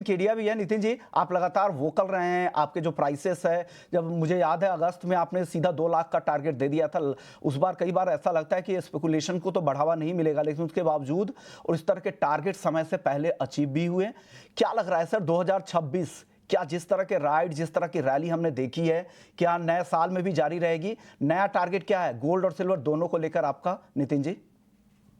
Area भी है नितिन जी, आप लगातार वोकल रहे हैं, आपके जो प्राइसेस है, जब मुझे याद है अगस्त में आपने सीधा 2 लाख का टारगेट दे दिया था। उस बार कई बार ऐसा लगता है कि स्पेकुलेशन को तो बढ़ावा नहीं मिलेगा, लेकिन उसके बावजूद और इस तरह के टारगेट समय से पहले अचीव भी हुए। क्या लग रहा है सर 2026, क्या जिस तरह के राइड, जिस तरह की रैली हमने देखी है, क्या नए साल में भी जारी रहेगी? नया टारगेट क्या है गोल्ड और सिल्वर दोनों को लेकर आपका नितिन जी?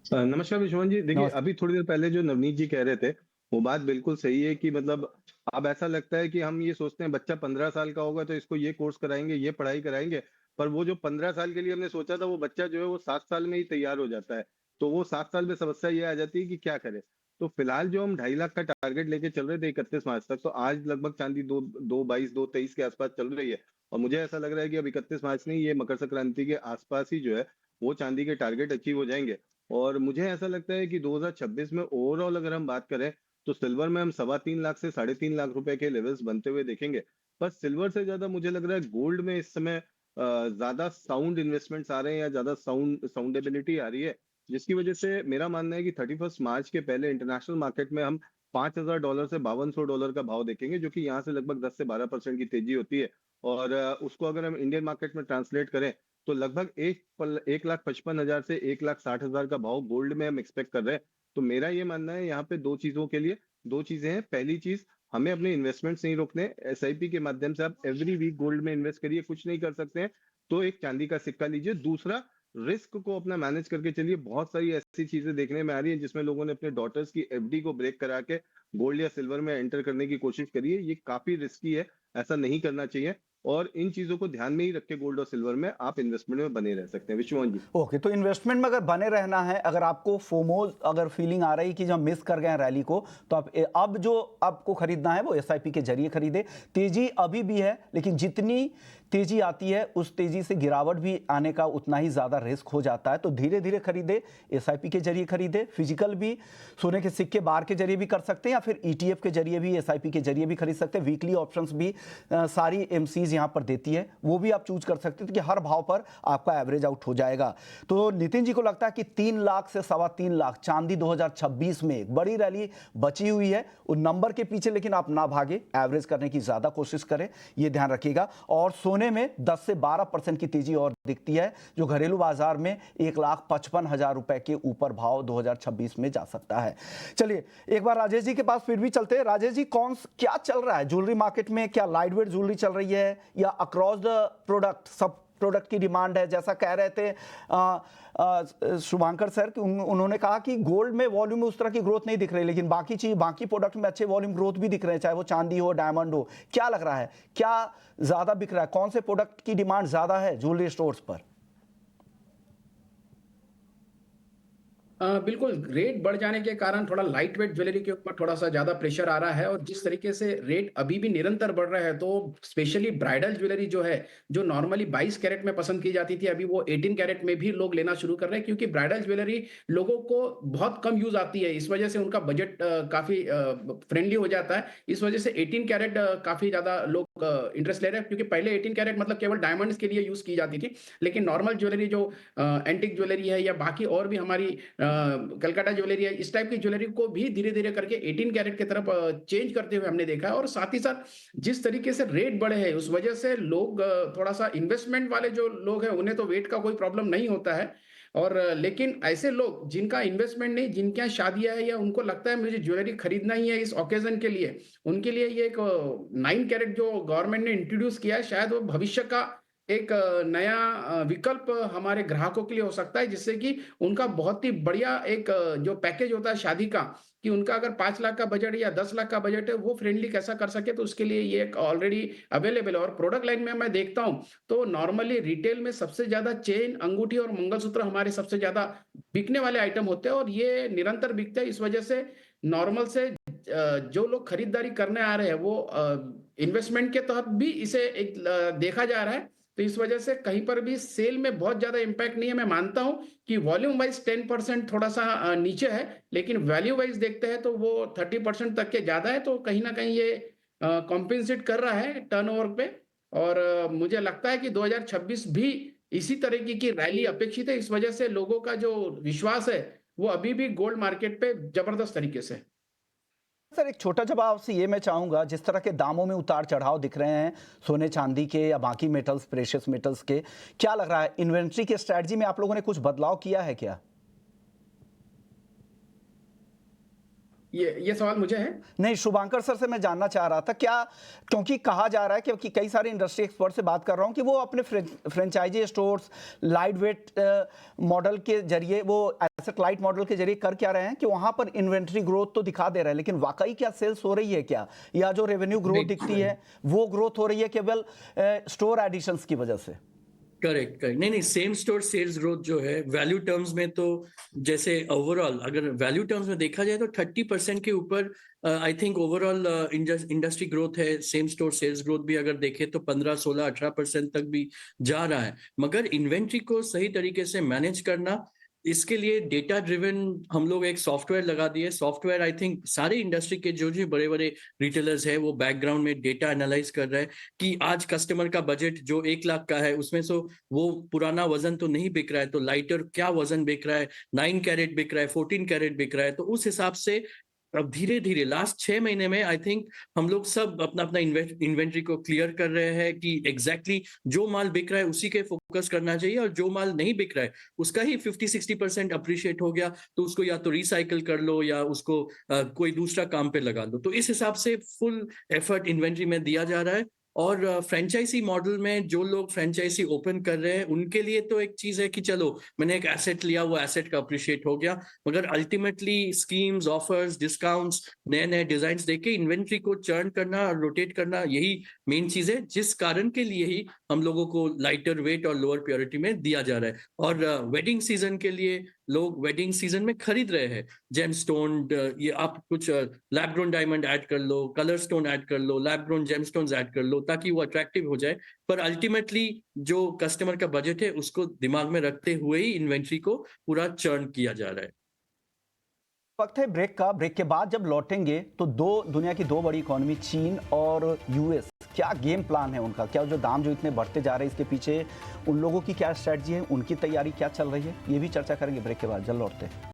नमस्कार विश्वनाथ जी। देखिए, नमस्ते। अभी थोड़ी देर पहले जो नवनीत जी कह रहे थे, वो बात बिल्कुल सही है कि मतलब अब ऐसा लगता है कि हम ये सोचते हैं बच्चा 15 साल का होगा तो इसको ये कोर्स कराएँगे, ये पढ़ाई कराएँगे, पर वो जो 15 साल के लिए हमने सोचा था वो बच्चा जो है वो 7 साल में ही तैयार हो जाता है। तो वो 7 साल में समस्या ये आ जाती है कि क्या करें? तो फिलहाल जो हम 2.5 लाख का टारगेट लेके चल रहे थे 31 मार्च तक, तो आज लगभग चाँदी 2.22 2.23 के आस-पास चल रही है। और मुझे ऐसा लग रहा है कि अब 31 मार्च नहीं, ये मकर संक्रांति के आस-पास ही जो है, वो चाँदी के टारगेट अचीव हो जाएँगे। और मुझे ऐसा लगता है कि 2026 में ओवरऑल अगर हम बात करें, तो सिल्वर में हम सवा 3 लाख से साढ़े 3 लाख रुपए के लेवल्स बनते हुए देखेंगे। पर सिल्वर से ज़्यादा मुझे लग रहा है गोल्ड में इस समय ज़्यादा साउंड इन्वेस्टमेंट्स आ रहे हैं या ज़्यादा साउंडेबिलिटी आ रही है, जिसकी वजह से मेरा मानना है कि 31 मार्च के पहले इंटरनेशनल मार्केट में हम $5,000 से $5200 का भाव देखेंगे, जो कि यहाँ से लगभग 10 से 12% की तेजी होती है। और उसको अगर हम इंडियन मार्केट में ट्रांसलेट करें, तो लगभग 1,55,000 से 1,60,000 का भाव गोल्ड में हम एक्सपेक्ट कर रहे हैं। तो मेरा ये मानना है यहाँ पे 2 चीज़ों के लिए 2 चीज़ें हैं। पहली चीज़, हमें अपने इन्वेस्टमेंट्स नहीं रोकने। एसआईपी के माध्यम से आप एवरी वीक गोल्ड में इन्वेस्ट करिए, कुछ नहीं कर सकते हैं, तो एक चांदी का सिक्का लीजिए। दूसरा, रिस्क को अपना मैनेज करके चलिए। बहुत सारी ऐसी चीज़ें देखने में आ रही हैं जिसमें लोगों ने अपने डॉटर्स की एफडी को ब्रेक करा के गोल्ड या सिल्वर में एंटर करने की कोशिश करी है। ये काफ़ी रिस्की है, ऐसा नहीं करना चाहिए। और इन चीज़ों को ध्यान में ही रख के गोल्ड और सिल्वर में आप इन्वेस्टमेंट में बने रह सकते हैं। विश्वमोहन जी। ओके, तो इन्वेस्टमेंट में अगर बने रहना है, अगर आपको फोमो अगर फीलिंग आ रही कि जब मिस कर गए हैं रैली को, तो आप अब जो आपको खरीदना है वो एसआईपी के जरिए खरीदे। तेजी अभी भी है, लेकिन जितनी तेजी आती है उस तेजी से गिरावट भी आने का उतना ही ज्यादा रिस्क हो जाता है। तो धीरे धीरे खरीदे, एसआईपी के जरिए खरीदे। फिजिकल भी सोने के सिक्के बार के जरिए भी कर सकते हैं, या फिर ईटीएफ के जरिए भी, एसआईपी के जरिए भी खरीद सकते हैं। वीकली ऑप्शंस भी सारी एमसीज यहां पर देती है, वो भी आप चूज कर सकते हैं कि हर भाव पर आपका एवरेज आउट हो जाएगा। तो नितिन जी को लगता है कि 3 लाख से सवा 3 लाख चांदी 2026 में एक बड़ी रैली बची हुई है। उन नंबर के पीछे लेकिन आप ना भागे, एवरेज करने की ज्यादा कोशिश करें, यह ध्यान रखिएगा। और सोने में 10 से 12% की तेजी और दिखती है, जो घरेलू बाजार में 1,55,000 रुपए के ऊपर भाव 2026 में जा सकता है। चलिए एक बार राजेश जी के पास फिर भी चलते हैं। राजेश जी, क्या चल रहा है ज्वेलरी मार्केट में? क्या लाइट वेट ज्वेलरी चल रही है, या अक्रॉस द प्रोडक्ट सब प्रोडक्ट की डिमांड है? जैसा कह रहे थे शुभांकर सर कि उन्होंने कहा कि गोल्ड में वॉल्यूम में उस तरह की ग्रोथ नहीं दिख रही, लेकिन बाकी चीज, बाकी प्रोडक्ट में अच्छे वॉल्यूम ग्रोथ भी दिख रहे हैं, चाहे वो चांदी हो, डायमंड हो। क्या लग रहा है, क्या ज्यादा बिक रहा है? कौन से प्रोडक्ट की डिमांड ज्यादा है ज्वेलरी स्टोर्स पर? बिल्कुल, रेट बढ़ जाने के कारण थोड़ा लाइट वेट ज्वेलरी के ऊपर थोड़ा-सा ज़्यादा प्रेशर आ रहा है, और जिस तरीके से रेट अभी भी निरंतर बढ़ रहा है, तो स्पेशली ब्राइडल ज्वेलरी जो है, जो नॉर्मली 22 कैरेट में पसंद की जाती थी, अभी वो 18 कैरेट में भी लोग लेना शुरू कर रहे हैं, क्योंकि ब्राइडल ज्वेलरी लोगों को बहुत कम यूज़ आती है। इस वजह से उनका बजट काफ़ी फ्रेंडली हो जाता है। इस वजह से 18 कैरेट काफ़ी ज़्यादा लोग इंटरेस्ट ले रहे हैं, क्योंकि पहले 18 कैरेट मतलब केवल डायमंड्स के लिए यूज़ की जाती थी। लेकिन नॉर्मल ज्वेलरी जो एंटीक ज्वेलरी है, या बाकी और भी हमारी कलकत्ता ज्वेलरी है, इस टाइप की ज्वेलरी को भी धीरे-धीरे करके 18 कैरेट की तरफ चेंज करते हुए हमने देखा है। और साथ ही साथ जिस तरीके से रेट बढ़े हैं, उस वजह से लोग थोड़ा-सा इन्वेस्टमेंट वाले जो लोग हैं, उन्हें तो वेट का कोई प्रॉब्लम नहीं होता है। और लेकिन ऐसे लोग जिनका इन्वेस्टमेंट नहीं, जिनके यहाँ शादियाँ है, या उनको लगता है मुझे ज्वेलरी खरीदना ही है इस ऑकेज़न के लिए, उनके लिए ये एक 9 कैरेट जो गवर्नमेंट ने इंट्रोड्यूस किया है, शायद वो भविष्य का एक नया विकल्प हमारे ग्राहकों के लिए हो सकता है, जिससे कि उनका बहुत ही बढ़िया एक जो पैकेज होता है शादी का, कि उनका अगर 5 लाख का बजट या 10 लाख का बजट है, वो फ्रेंडली कैसा कर सके, तो उसके लिए ये एक ऑलरेडी अवेलेबल है। और प्रोडक्ट लाइन में मैं देखता हूँ, तो नॉर्मली रिटेल में सबसे ज़्यादा चेन, अंगूठी और मंगलसूत्र हमारे सबसे ज़्यादा बिकने वाले आइटम होते हैं, और ये निरंतर बिकते हैं। इस वजह से नॉर्मल से जो लोग खरीदारी करने आ रहे हैं, वो इन्वेस्टमेंट के तहत भी इसे एक देखा जा रहा है। तो इस वजह से कहीं पर भी सेल में बहुत ज़्यादा इम्पैक्ट नहीं है। मैं मानता हूँ कि वॉल्यूम वाइज़ 10% थोड़ा-सा नीचे है, लेकिन वैल्यू वाइज़ देखते हैं तो वो 30% तक के ज़्यादा है, तो कहीं न कहीं ये कॉम्पेंसेट कर रहा है टर्नओवर पे। और मुझे लगता है कि 2026 भी इसी तरीके की रैली अपेक्षित है। इस वजह से लोगों का जो विश्वास है, वो अभी भी गोल्ड मार्केट पे ज़बरदस्त तरीके से है। सर एक छोटा जवाब आपसे ये मैं चाहूंगा, जिस तरह के दामों में उतार चढ़ाव दिख रहे हैं सोने चांदी के या बाकी मेटल्स, प्रेशियस मेटल्स के, क्या लग रहा है इन्वेंट्री की स्ट्रेटजी में आप लोगों ने कुछ बदलाव किया है क्या? ये सवाल मुझे है? नहीं, शुभांकर सर से मैं जानना चाह रहा था, क्या, क्योंकि कहा जा रहा है कि कई सारे इंडस्ट्री एक्सपर्ट से बात कर रहा हूं कि वो अपने franchise stores light weight model के जरिए, वो एसेट लाइट मॉडल के जरिए कर क्या रहे हैं कि वहां पर इन्वेंट्री ग्रोथ तो दिखा दे रहे हैं, लेकिन वाकई क्या सेल्स हो रही है क्या, या जो रेवेन्यू ग्रोथ दिखती है वो ग्रोथ हो रही है केवल स्टोर एडिशंस की वजह से? करेक्ट करेक्ट, नहीं नहीं, सेम स्टोर सेल्स ग्रोथ जो है वैल्यू टर्म्स में, तो जैसे ओवरऑल अगर वैल्यू टर्म्स में देखा जाए तो 30% के ऊपर I think overall industry growth है। सेम स्टोर सेल्स ग्रोथ भी अगर देखें तो 15, 16, 18% तक भी जा रहा है। मगर इन्वेंट्री को सही तरीके से मैनेज करना, इसके लिए डेटा ड्रिवन हम लोग एक सॉफ्टवेयर लगा दिए। सॉफ्टवेयर आई थिंक सारे इंडस्ट्री के जो जो बड़े बड़े रिटेलर्स है वो बैकग्राउंड में डेटा एनालाइज कर रहे हैं कि आज कस्टमर का बजट जो 1 लाख का है उसमें से वो पुराना वजन तो नहीं बिक रहा है, तो लाइटर क्या वजन बिक रहा है, 9 कैरेट बिक रहा है, 14 कैरेट बिक रहा है। तो उस हिसाब से अब धीरे धीरे लास्ट 6 महीने में आई थिंक हम लोग सब अपना अपना इन्वेंट्री को क्लियर कर रहे हैं कि एग्जैक्टली जो माल बिक रहा है उसी के फोकस करना चाहिए, और जो माल नहीं बिक रहा है उसका ही 50-60% अप्रिशिएट हो गया तो उसको या तो रिसाइकल कर लो या उसको कोई दूसरा काम पे लगा लो। तो इस हिसाब से फुल एफर्ट इन्वेंट्री में दिया जा रहा है। और फ्रेंचाइजी मॉडल में जो लोग फ्रेंचाइजी ओपन कर रहे हैं उनके लिए तो एक चीज है कि चलो मैंने एक एसेट लिया, वो एसेट का अप्रिशिएट हो गया, मगर अल्टीमेटली स्कीम्स, ऑफर्स, डिस्काउंट्स, नए नए डिजाइन देके इन्वेंट्री को चर्न करना और रोटेट करना, यही मेन चीज है, जिस कारण के लिए ही हम लोगों को लाइटर वेट और लोअर प्योरिटी में दिया जा रहा है। और वेडिंग सीजन के लिए लोग वेडिंग सीजन में खरीद रहे हैं जेम स्टोन, ये आप कुछ लैब ग्रोन डायमंड ऐड कर लो, कलर स्टोन ऐड कर लो, lab grown gemstones add कर लो, ताकि वो अट्रैक्टिव हो जाए। पर अल्टीमेटली जो कस्टमर का बजट है उसको दिमाग में रखते हुए ही इन्वेंट्री को पूरा चर्न किया जा रहा है। वक्त है ब्रेक का। ब्रेक के बाद जब लौटेंगे तो दुनिया की दो बड़ी इकोनॉमी चीन और यूएस, क्या गेम प्लान है उनका, क्या जो दाम जो इतने बढ़ते जा रहे हैं इसके पीछे उन लोगों की क्या स्ट्रेटजी है, उनकी तैयारी क्या चल रही है, ये भी चर्चा करेंगे ब्रेक के बाद। जल्द लौटते हैं।